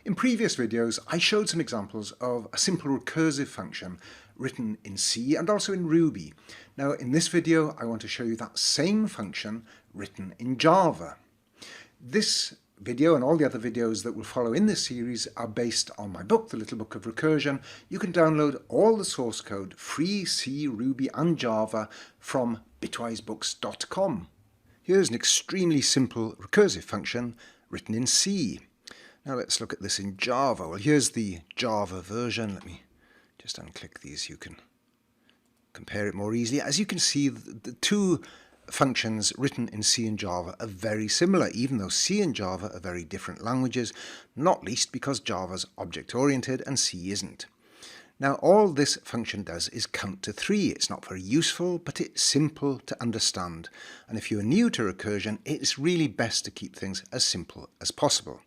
In previous videos, I showed some examples of a simple recursive function written in C and also in Ruby. Now, in this video, I want to show you that same function written in Java. This video and all the other videos that will follow in this series are based on my book, The Little Book of Recursion. You can download all the source code, free C, Ruby and Java, from bitwisebooks.com. Here's an extremely simple recursive function written in C. Now let's look at this in Java. Well, here's the Java version. Let me just unclick these so you can compare it more easily. As you can see, the two functions written in C and Java are very similar, even though C and Java are very different languages, not least because Java's object-oriented and C isn't. Now, all this function does is count to 3. It's not very useful, but it's simple to understand. And if you're new to recursion, it's really best to keep things as simple as possible.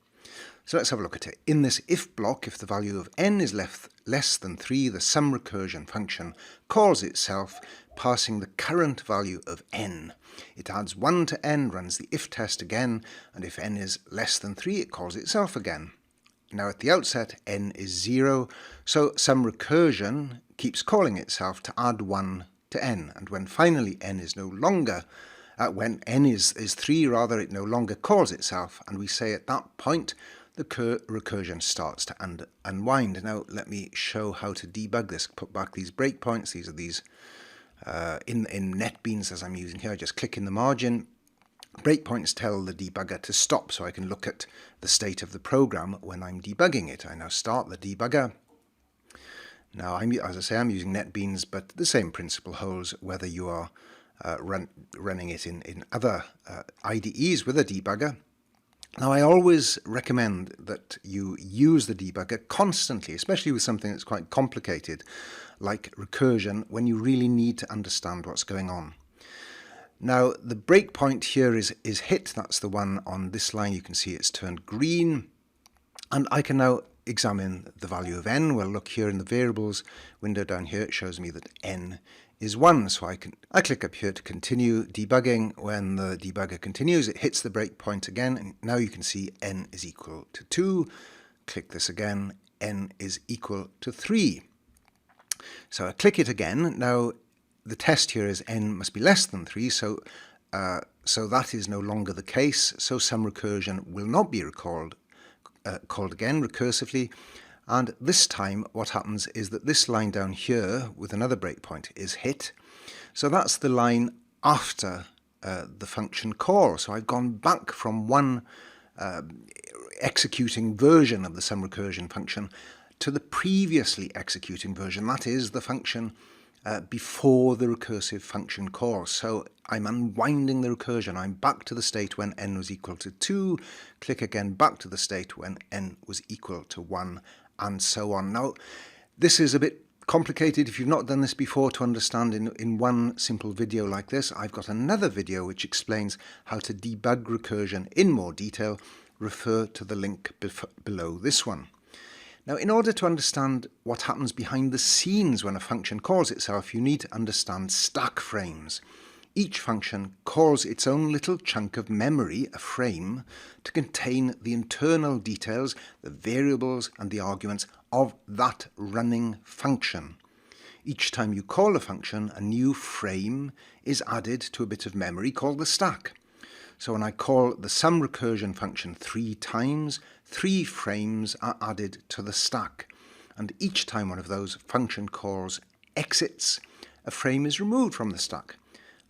So let's have a look at it. In this if block, if the value of n is less than 3, the sum recursion function calls itself, passing the current value of n. It adds 1 to n, runs the if test again, and if n is less than 3, it calls itself again. Now at the outset, n is 0, so sum recursion keeps calling itself to add 1 to n, and when finally n is no longer, when n is 3 rather, it no longer calls itself, and we say at that point the recursion starts to unwind. Now let me show how to debug this. Put back these breakpoints. These are these in NetBeans as I'm using here. I just click in the margin. Breakpoints tell the debugger to stop, so I can look at the state of the program when I'm debugging it. I now start the debugger. Now, as I say, I'm using NetBeans, but the same principle holds whether you are running it in other IDEs with a debugger. Now, I always recommend that you use the debugger constantly, especially with something that's quite complicated, like recursion, when you really need to understand what's going on. Now, the breakpoint here is hit. That's the one on this line. You can see it's turned green. And I can now examine the value of n. Well, look here in the variables window down here, it shows me that n is 1. So I click up here to continue debugging. When the debugger continues, it hits the breakpoint again. And now you can see n is equal to 2. Click this again, n is equal to 3. So I click it again. Now, the test here is n must be less than 3, so that is no longer the case. So sum recursion will not be called again recursively. And this time what happens is that this line down here with another breakpoint is hit. So that's the line after the function call. So I've gone back from one executing version of the sum recursion function to the previously executing version. That is the function before the recursive function call. So I'm unwinding the recursion. I'm back to the state when n was equal to 2, click again back to the state when n was equal to 1, and so on. Now, this is a bit complicated if you've not done this before to understand in one simple video like this. I've got another video which explains how to debug recursion in more detail. Refer to the link below this one. Now, in order to understand what happens behind the scenes when a function calls itself, you need to understand stack frames. Each function calls its own little chunk of memory, a frame, to contain the internal details, the variables and the arguments of that running function. Each time you call a function, a new frame is added to a bit of memory called the stack. So when I call the sum recursion function 3 times, 3 frames are added to the stack. And each time one of those function calls exits, a frame is removed from the stack.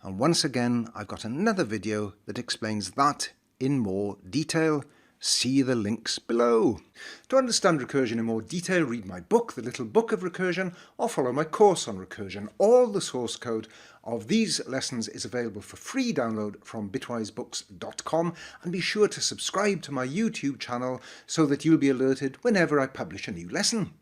And once again, I've got another video that explains that in more detail. See the links below. To understand recursion in more detail, read my book, The Little Book of Recursion, or follow my course on recursion. All the source code of these lessons is available for free download from bitwisebooks.com, and be sure to subscribe to my YouTube channel so that you'll be alerted whenever I publish a new lesson.